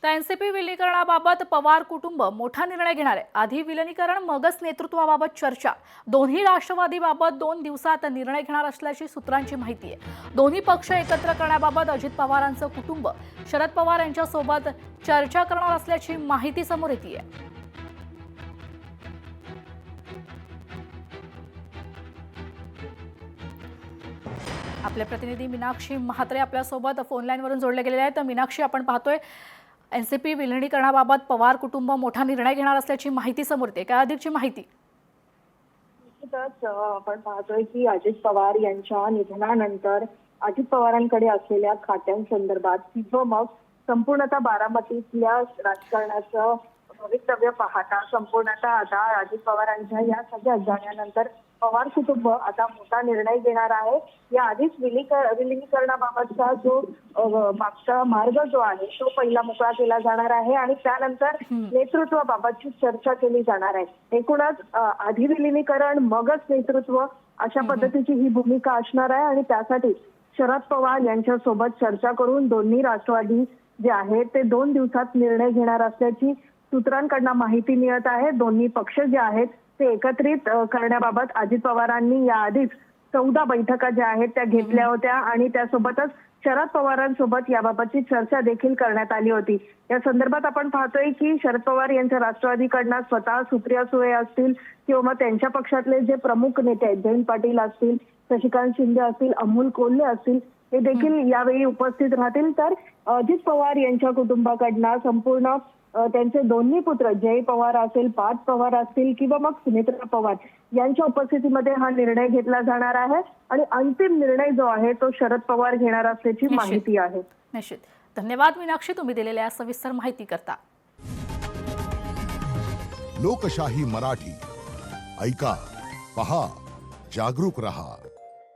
तर एनसीपी विलीनीकरणाबाबत पवार कुटुंब मोठा निर्णय घेणार आहे। आधी विलीनीकरण मगच नेतृत्वाबाबत चर्चा। दोन्ही राष्ट्रवादीबाबत 2 दिवसात निर्णय घेणार असल्याची सूत्रांची माहिती आहे। दोन्ही पक्ष एकत्र करण्याबाबत अजित पवारांचं कुटुंब शरद पवार यांच्यासोबत चर्चा करणार असल्याची माहिती समोर येते आहे। आपले प्रतिनिधी मीनाक्षी म्हात्रे आपल्यासोबत फोन लाईनवरून जोडले गेलेले आहेत। तर मीनाक्षी, आपण पाहतोय एनसीपी विलीनीकरणाबाबत पवार कुटुंब मोठा निर्णय घेणार असल्याची माहिती समोर येते। काय अधिकची माहिती? निश्चितच आपण पाहतोय की अजित पवार यांच्या निधनानंतर अजित पवारांकडे असलेल्या खात्यांसंदर्भात किंवा मग संपूर्णतः बारामतीतल्या राजकारणाचं भवितव्य पाहता संपूर्णतः आता अजित पवारांच्या या सगळ्या जाण्यानंतर पवार कुटुंब आता मोठा निर्णय घेणार आहे। या आधीच विलीनीकरणाबाबतचा जो मागचा मार्ग जो आहे तो पहिला मोकळा केला जाणार आहे आणि त्यानंतर नेतृत्वाबाबतची चर्चा केली जाणार आहे। एकूणच आधी विलीनीकरण मगच नेतृत्व अशा पद्धतीची ही भूमिका असणार आहे आणि त्यासाठी शरद पवार यांच्यासोबत चर्चा करून दोन्ही राष्ट्रवादी जे आहेत ते 2 दिवसात निर्णय घेणार असल्याची सूत्रांकडून माहिती मिळत आहे। दोन्ही पक्ष जे आहेत ते एकत्रित करण्याबाबत अजित पवारांनी याआधीच 14 बैठका ज्या आहेत त्या घेतल्या होत्या आणि त्यासोबतच शरद पवारांसोबत याबाबतची चर्चा देखील करण्यात आली होती। या संदर्भात आपण पाहतोय की शरद पवार यांच्या राष्ट्रवादीकडनं स्वतः सुप्रिया सुळे असतील किंवा मग त्यांच्या पक्षातले जे प्रमुख नेते आहेत जयंत पाटील असतील, शशिकांत शिंदे असतील, अमोल कोल्हे असतील, हे देखील यावेळी उपस्थित राहतील। तर अजित पवार यांच्या कुटुंबाकडनं संपूर्ण त्यांचे दोन्ही पुत्र जय पवार असेल, पार्थ पवार असतील किंवा मग सुनेत्रा पवार यांच्या उपस्थितीमध्ये हा निर्णय घेतला जाणार आहे आणि अंतिम निर्णय जो आहे तो शरद पवार घेणार असल्याची माहिती आहे। निश्चित। धन्यवाद मीनाक्षी, तुम्ही दिलेल्या सविस्तर माहिती करता। लोकशाही मराठी ऐका, पहा, जागरूक रहा।